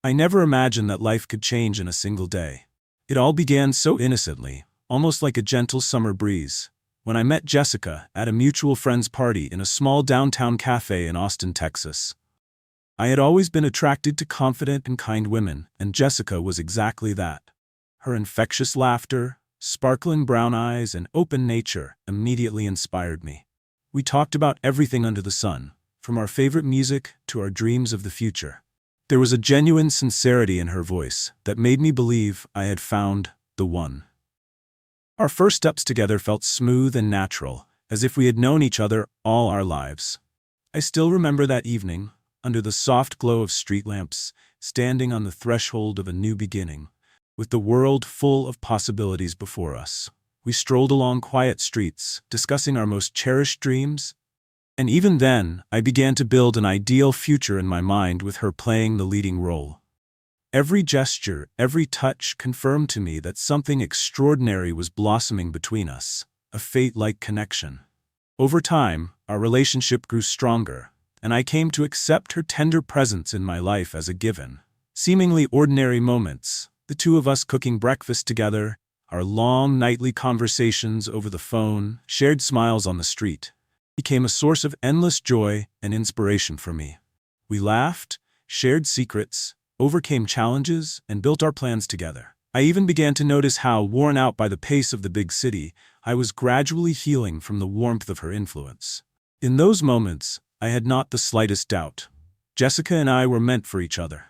I never imagined that life could change in a single day. It all began so innocently, almost like a gentle summer breeze, when I met Jessica at a mutual friend's party in a small downtown cafe in Austin, Texas. I had always been attracted to confident and kind women, and Jessica was exactly that. Her infectious laughter, sparkling brown eyes, and open nature immediately inspired me. We talked about everything under the sun, from our favorite music to our dreams of the future. There was a genuine sincerity in her voice that made me believe I had found the one. Our first steps together felt smooth and natural, as if we had known each other all our lives. I still remember that evening, under the soft glow of street lamps, standing on the threshold of a new beginning, with the world full of possibilities before us. We strolled along quiet streets, discussing our most cherished dreams, and even then, I began to build an ideal future in my mind with her playing the leading role. Every gesture, every touch confirmed to me that something extraordinary was blossoming between us, a fate-like connection. Over time, our relationship grew stronger, and I came to accept her tender presence in my life as a given. Seemingly ordinary moments, the two of us cooking breakfast together, our long nightly conversations over the phone, shared smiles on the street, became a source of endless joy and inspiration for me. We laughed, shared secrets, overcame challenges, and built our plans together. I even began to notice how, worn out by the pace of the big city, I was gradually healing from the warmth of her influence. In those moments, I had not the slightest doubt. Jessica and I were meant for each other.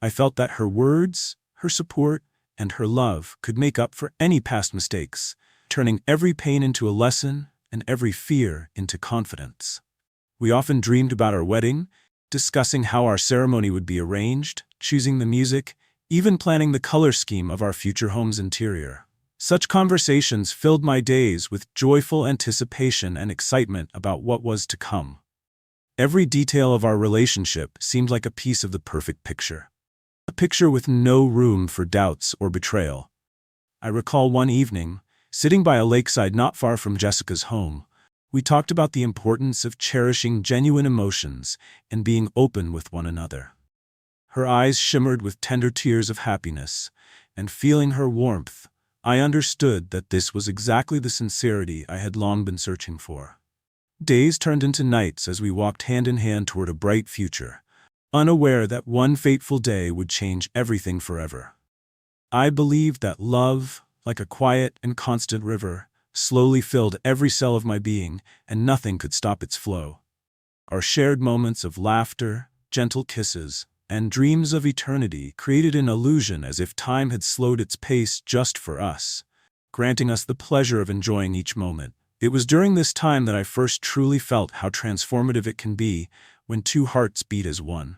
I felt that her words, her support, and her love could make up for any past mistakes, turning every pain into a lesson and every fear into confidence. We often dreamed about our wedding, discussing how our ceremony would be arranged, choosing the music, even planning the color scheme of our future home's interior. Such conversations filled my days with joyful anticipation and excitement about what was to come. Every detail of our relationship seemed like a piece of the perfect picture. A picture with no room for doubts or betrayal. I recall one evening, sitting by a lakeside not far from Jessica's home, we talked about the importance of cherishing genuine emotions and being open with one another. Her eyes shimmered with tender tears of happiness, and feeling her warmth, I understood that this was exactly the sincerity I had long been searching for. Days turned into nights as we walked hand in hand toward a bright future, unaware that one fateful day would change everything forever. I believed that love, like a quiet and constant river, slowly filled every cell of my being, and nothing could stop its flow. Our shared moments of laughter, gentle kisses, and dreams of eternity created an illusion as if time had slowed its pace just for us, granting us the pleasure of enjoying each moment. It was during this time that I first truly felt how transformative it can be when two hearts beat as one.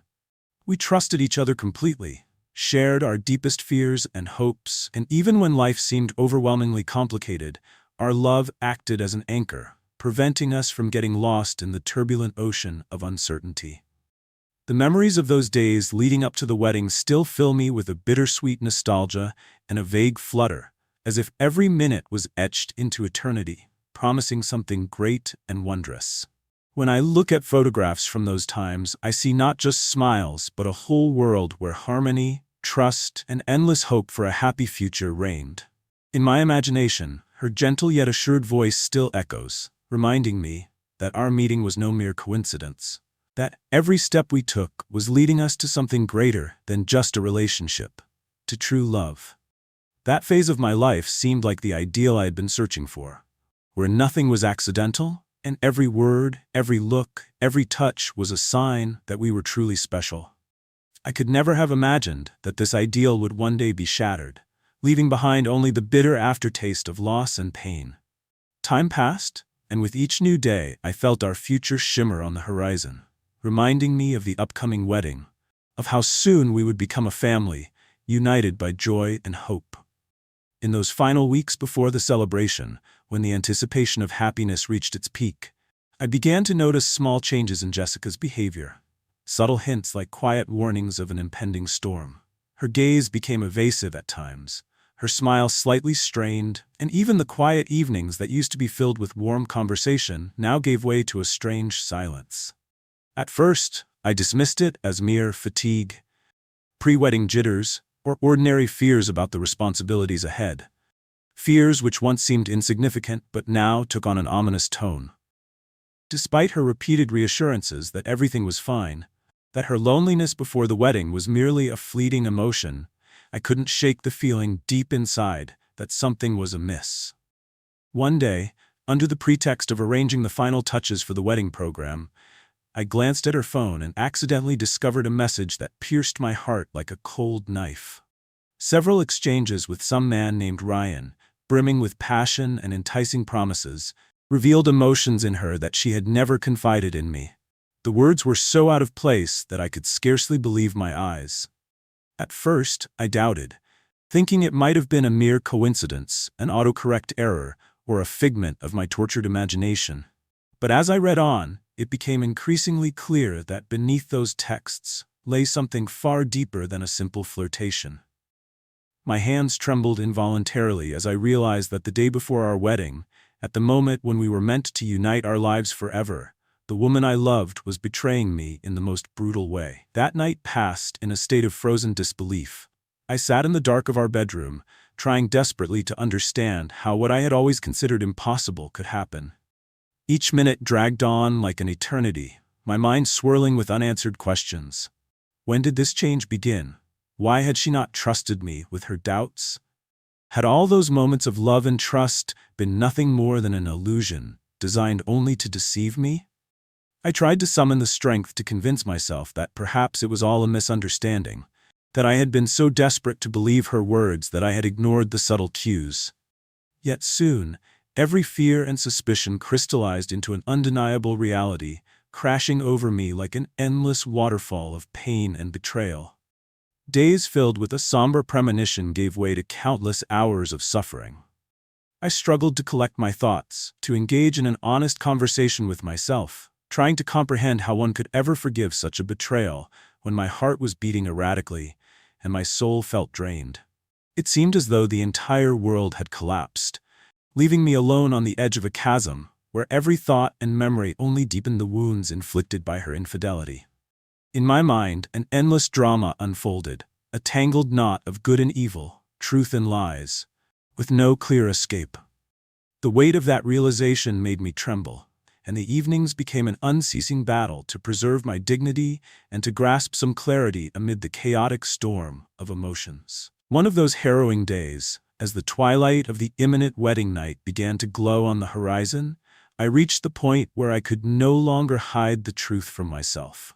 We trusted each other completely, shared our deepest fears and hopes, and even when life seemed overwhelmingly complicated, our love acted as an anchor, preventing us from getting lost in the turbulent ocean of uncertainty. The memories of those days leading up to the wedding still fill me with a bittersweet nostalgia and a vague flutter, as if every minute was etched into eternity, promising something great and wondrous. When I look at photographs from those times, I see not just smiles, but a whole world where harmony, trust, and endless hope for a happy future reigned. In my imagination, her gentle yet assured voice still echoes, reminding me that our meeting was no mere coincidence, that every step we took was leading us to something greater than just a relationship, to true love. That phase of my life seemed like the ideal I had been searching for, where nothing was accidental, and every word, every look, every touch was a sign that we were truly special. I could never have imagined that this ideal would one day be shattered, leaving behind only the bitter aftertaste of loss and pain. Time passed, and with each new day I felt our future shimmer on the horizon, reminding me of the upcoming wedding, of how soon we would become a family, united by joy and hope. In those final weeks before the celebration, when the anticipation of happiness reached its peak, I began to notice small changes in Jessica's behavior, subtle hints like quiet warnings of an impending storm. Her gaze became evasive at times, her smile slightly strained, and even the quiet evenings that used to be filled with warm conversation now gave way to a strange silence. At first, I dismissed it as mere fatigue, pre-wedding jitters, or ordinary fears about the responsibilities ahead. Fears which once seemed insignificant but now took on an ominous tone. Despite her repeated reassurances that everything was fine, that her loneliness before the wedding was merely a fleeting emotion, I couldn't shake the feeling deep inside that something was amiss. One day, under the pretext of arranging the final touches for the wedding program, I glanced at her phone and accidentally discovered a message that pierced my heart like a cold knife. Several exchanges with some man named Ryan, brimming with passion and enticing promises, revealed emotions in her that she had never confided in me. The words were so out of place that I could scarcely believe my eyes. At first, I doubted, thinking it might have been a mere coincidence, an autocorrect error, or a figment of my tortured imagination. But as I read on, it became increasingly clear that beneath those texts lay something far deeper than a simple flirtation. My hands trembled involuntarily as I realized that the day before our wedding, at the moment when we were meant to unite our lives forever, the woman I loved was betraying me in the most brutal way. That night passed in a state of frozen disbelief. I sat in the dark of our bedroom, trying desperately to understand how what I had always considered impossible could happen. Each minute dragged on like an eternity, my mind swirling with unanswered questions. When did this change begin? Why had she not trusted me with her doubts? Had all those moments of love and trust been nothing more than an illusion, designed only to deceive me? I tried to summon the strength to convince myself that perhaps it was all a misunderstanding, that I had been so desperate to believe her words that I had ignored the subtle cues. Yet soon, every fear and suspicion crystallized into an undeniable reality, crashing over me like an endless waterfall of pain and betrayal. Days filled with a somber premonition gave way to countless hours of suffering. I struggled to collect my thoughts, to engage in an honest conversation with myself, trying to comprehend how one could ever forgive such a betrayal when my heart was beating erratically and my soul felt drained. It seemed as though the entire world had collapsed, leaving me alone on the edge of a chasm where every thought and memory only deepened the wounds inflicted by her infidelity. In my mind, an endless drama unfolded, a tangled knot of good and evil, truth and lies, with no clear escape. The weight of that realization made me tremble, and the evenings became an unceasing battle to preserve my dignity and to grasp some clarity amid the chaotic storm of emotions. One of those harrowing days, as the twilight of the imminent wedding night began to glow on the horizon, I reached the point where I could no longer hide the truth from myself.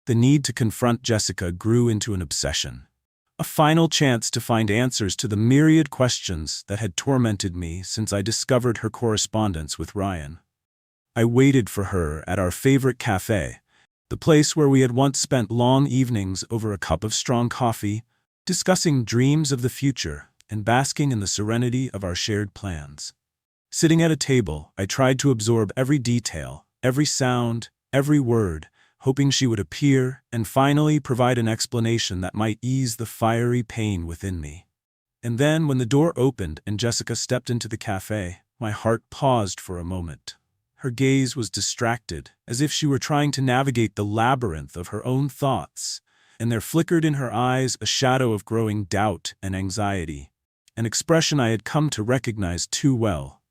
The need to confront Jessica grew into an obsession, a final chance to find answers to the myriad questions that had tormented me since I discovered her correspondence with Ryan. I waited for her at our favorite cafe, the place where we had once spent long evenings over a cup of strong coffee, discussing dreams of the future and basking in the serenity of our shared plans. Sitting at a table, I tried to absorb every detail, every sound, every word, hoping she would appear and finally provide an explanation that might ease the fiery pain within me. And then, when the door opened and Jessica stepped into the cafe, my heart paused for a moment. Her gaze was distracted, as if she were trying to navigate the labyrinth of her own thoughts, and there flickered in her eyes a shadow of growing doubt and anxiety, an expression I had come to recognize too well.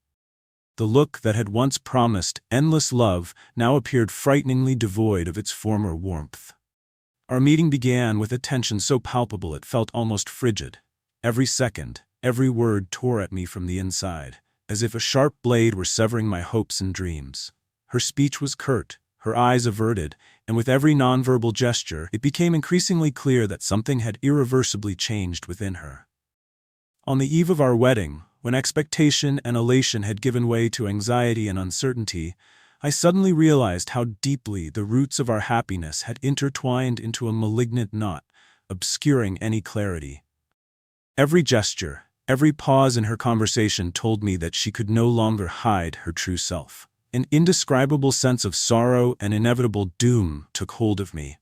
The look that had once promised endless love now appeared frighteningly devoid of its former warmth. Our meeting began with a tension so palpable it felt almost frigid. Every second, every word tore at me from the inside, as if a sharp blade were severing my hopes and dreams. Her speech was curt, her eyes averted, and with every nonverbal gesture, it became increasingly clear that something had irreversibly changed within her. On the eve of our wedding, when expectation and elation had given way to anxiety and uncertainty, I suddenly realized how deeply the roots of our happiness had intertwined into a malignant knot, obscuring any clarity. Every gesture, every pause in her conversation told me that she could no longer hide her true self. An indescribable sense of sorrow and inevitable doom took hold of me.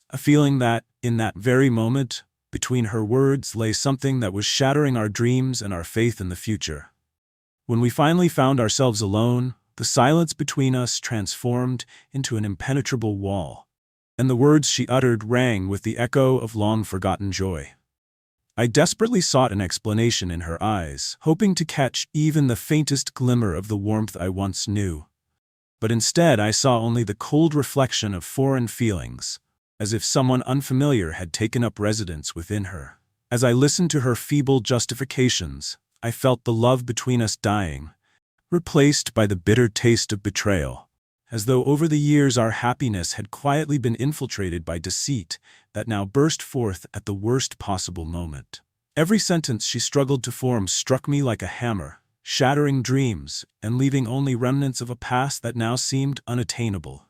A feeling that, in that very moment, between her words lay something that was shattering our dreams and our faith in the future. When we finally found ourselves alone, the silence between us transformed into an impenetrable wall. and the words she uttered rang with the echo of long-forgotten joy. I desperately sought an explanation in her eyes, hoping to catch even the faintest glimmer of the warmth I once knew. But instead I saw only the cold reflection of foreign feelings, as if someone unfamiliar had taken up residence within her. As I listened to her feeble justifications, I felt the love between us dying, replaced by the bitter taste of betrayal, as though over the years our happiness had quietly been infiltrated by deceit that now burst forth at the worst possible moment. Every sentence she struggled to form struck me like a hammer, shattering dreams and leaving only remnants of a past that now seemed unattainable.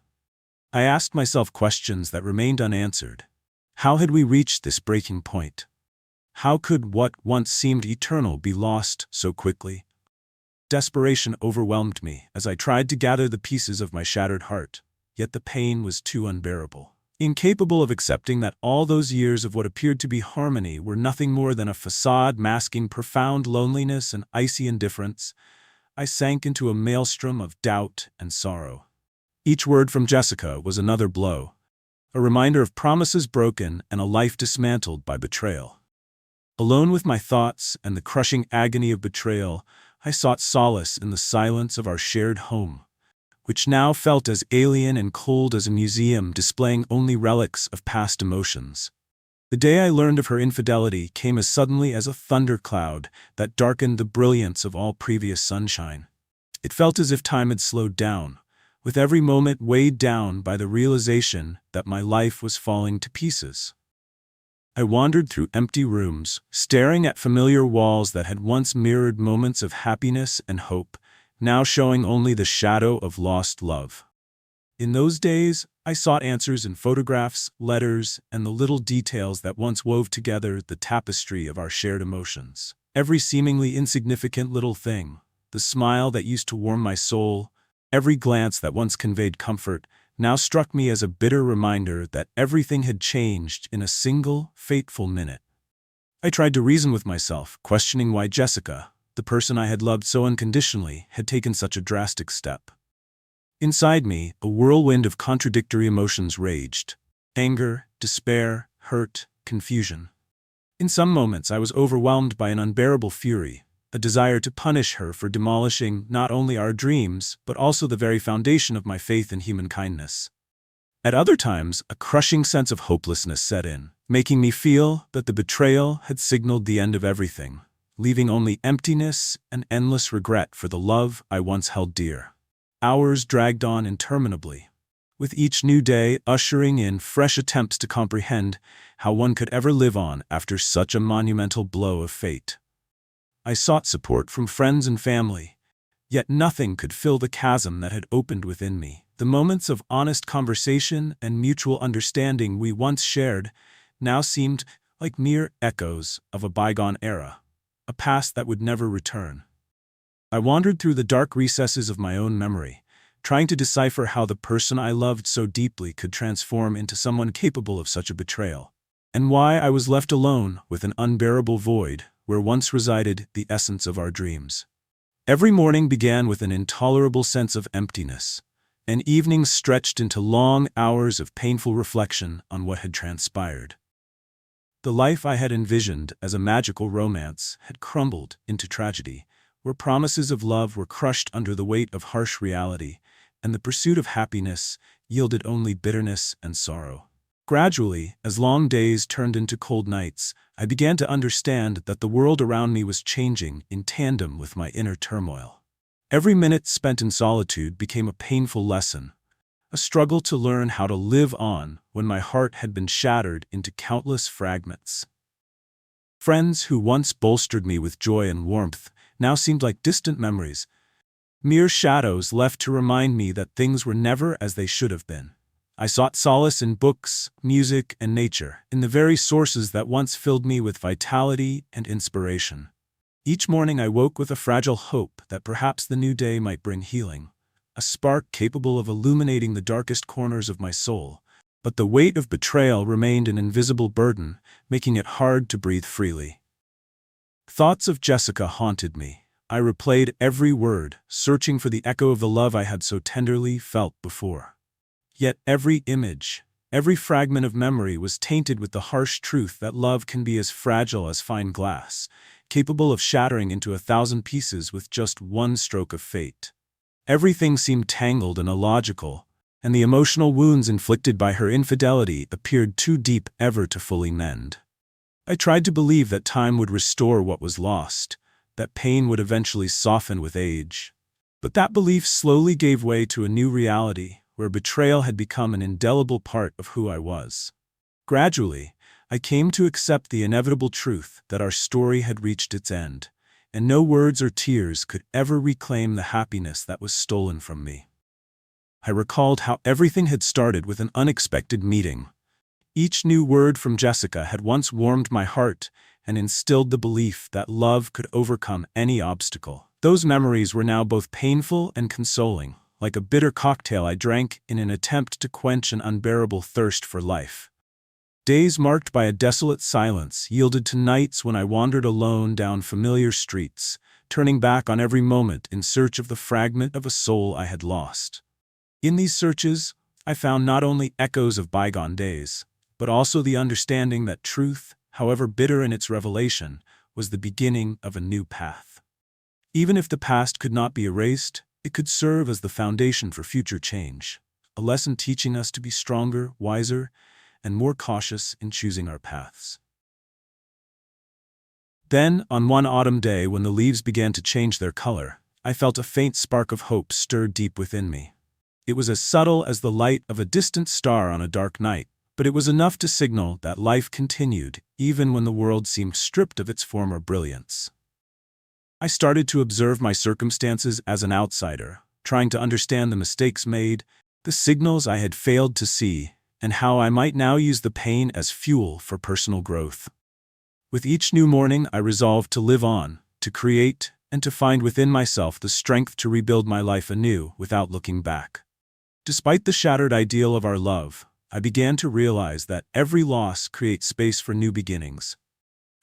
I asked myself questions that remained unanswered. How had we reached this breaking point? How could what once seemed eternal be lost so quickly? Desperation overwhelmed me as I tried to gather the pieces of my shattered heart, yet the pain was too unbearable. Incapable of accepting that all those years of what appeared to be harmony were nothing more than a facade masking profound loneliness and icy indifference, I sank into a maelstrom of doubt and sorrow. Each word from Jessica was another blow, a reminder of promises broken and a life dismantled by betrayal. Alone with my thoughts and the crushing agony of betrayal, I sought solace in the silence of our shared home, which now felt as alien and cold as a museum displaying only relics of past emotions. The day I learned of her infidelity came as suddenly as a thundercloud that darkened the brilliance of all previous sunshine. It felt as if time had slowed down, with every moment weighed down by the realization that my life was falling to pieces. I wandered through empty rooms, staring at familiar walls that had once mirrored moments of happiness and hope, now showing only the shadow of lost love. In those days, I sought answers in photographs, letters, and the little details that once wove together the tapestry of our shared emotions. Every seemingly insignificant little thing, the smile that used to warm my soul, every glance that once conveyed comfort, now struck me as a bitter reminder that everything had changed in a single, fateful minute. I tried to reason with myself, questioning why Jessica, the person I had loved so unconditionally, had taken such a drastic step. Inside me, a whirlwind of contradictory emotions raged: anger, despair, hurt, confusion. In some moments I was overwhelmed by an unbearable fury, a desire to punish her for demolishing not only our dreams but also the very foundation of my faith in human kindness. At other times, a crushing sense of hopelessness set in, making me feel that the betrayal had signaled the end of everything, leaving only emptiness and endless regret for the love I once held dear. Hours dragged on interminably, with each new day ushering in fresh attempts to comprehend how one could ever live on after such a monumental blow of fate. I sought support from friends and family, yet nothing could fill the chasm that had opened within me. The moments of honest conversation and mutual understanding we once shared now seemed like mere echoes of a bygone era, a past that would never return. I wandered through the dark recesses of my own memory, trying to decipher how the person I loved so deeply could transform into someone capable of such a betrayal, and why I was left alone with an unbearable void where once resided the essence of our dreams. Every morning began with an intolerable sense of emptiness, and evenings stretched into long hours of painful reflection on what had transpired. The life I had envisioned as a magical romance had crumbled into tragedy, where promises of love were crushed under the weight of harsh reality, and the pursuit of happiness yielded only bitterness and sorrow. Gradually, as long days turned into cold nights, I began to understand that the world around me was changing in tandem with my inner turmoil. Every minute spent in solitude became a painful lesson, a struggle to learn how to live on when my heart had been shattered into countless fragments. Friends who once bolstered me with joy and warmth now seemed like distant memories, mere shadows left to remind me that things were never as they should have been. I sought solace in books, music, and nature, in the very sources that once filled me with vitality and inspiration. Each morning I woke with a fragile hope that perhaps the new day might bring healing, a spark capable of illuminating the darkest corners of my soul. But the weight of betrayal remained an invisible burden, making it hard to breathe freely. Thoughts of Jessica haunted me. I replayed every word, searching for the echo of the love I had so tenderly felt before. Yet every image, Every fragment of memory was tainted with the harsh truth that love can be as fragile as fine glass, capable of shattering into 1,000 pieces with just one stroke of fate. Everything seemed tangled and illogical, and the emotional wounds inflicted by her infidelity appeared too deep ever to fully mend. I tried to believe that time would restore what was lost, that pain would eventually soften with age. But that belief slowly gave way to a new reality, where betrayal had become an indelible part of who I was. Gradually, I came to accept the inevitable truth that our story had reached its end, and no words or tears could ever reclaim the happiness that was stolen from me. I recalled how everything had started with an unexpected meeting. Each new word from Jessica had once warmed my heart and instilled the belief that love could overcome any obstacle. Those memories were now both painful and consoling, like a bitter cocktail I drank in an attempt to quench an unbearable thirst for life. Days marked by a desolate silence yielded to nights when I wandered alone down familiar streets, turning back on every moment in search of the fragment of a soul I had lost. In these searches, I found not only echoes of bygone days, but also the understanding that truth, however bitter in its revelation, was the beginning of a new path. Even if the past could not be erased, it could serve as the foundation for future change, a lesson teaching us to be stronger, wiser, and more cautious in choosing our paths. Then, on one autumn day when the leaves began to change their color, I felt a faint spark of hope stir deep within me. It was as subtle as the light of a distant star on a dark night, but it was enough to signal that life continued, even when the world seemed stripped of its former brilliance. I started to observe my circumstances as an outsider, trying to understand the mistakes made, the signals I had failed to see, and how I might now use the pain as fuel for personal growth. With each new morning, I resolved to live on, to create, and to find within myself the strength to rebuild my life anew without looking back. Despite the shattered ideal of our love, I began to realize that every loss creates space for new beginnings,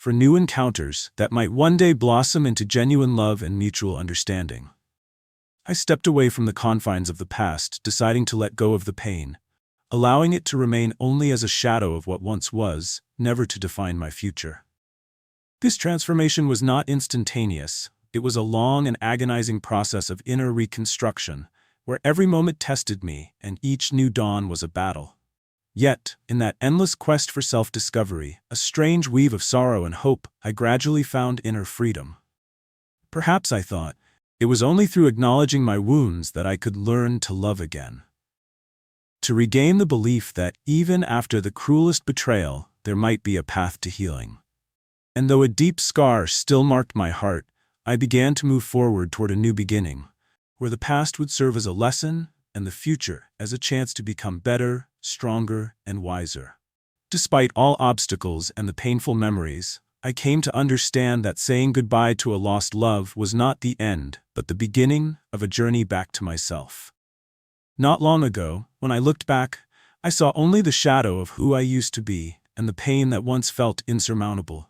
for new encounters that might one day blossom into genuine love and mutual understanding. I stepped away from the confines of the past, deciding to let go of the pain, allowing it to remain only as a shadow of what once was, never to define my future. This transformation was not instantaneous. It was a long and agonizing process of inner reconstruction, where every moment tested me and each new dawn was a battle. Yet, in that endless quest for self-discovery, a strange weave of sorrow and hope, I gradually found inner freedom. Perhaps, I thought, it was only through acknowledging my wounds that I could learn to love again. To regain the belief that even after the cruelest betrayal, there might be a path to healing. And though a deep scar still marked my heart, I began to move forward toward a new beginning, where the past would serve as a lesson and the future as a chance to become better, stronger, and wiser. Despite all obstacles and the painful memories, I came to understand that saying goodbye to a lost love was not the end, but the beginning of a journey back to myself. Not long ago, when I looked back, I saw only the shadow of who I used to be and the pain that once felt insurmountable.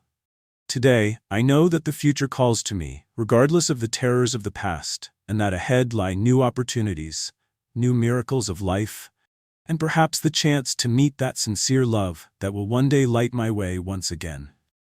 Today, I know that the future calls to me, regardless of the terrors of the past, and that ahead lie new opportunities, new miracles of life, and perhaps the chance to meet that sincere love that will one day light my way once again.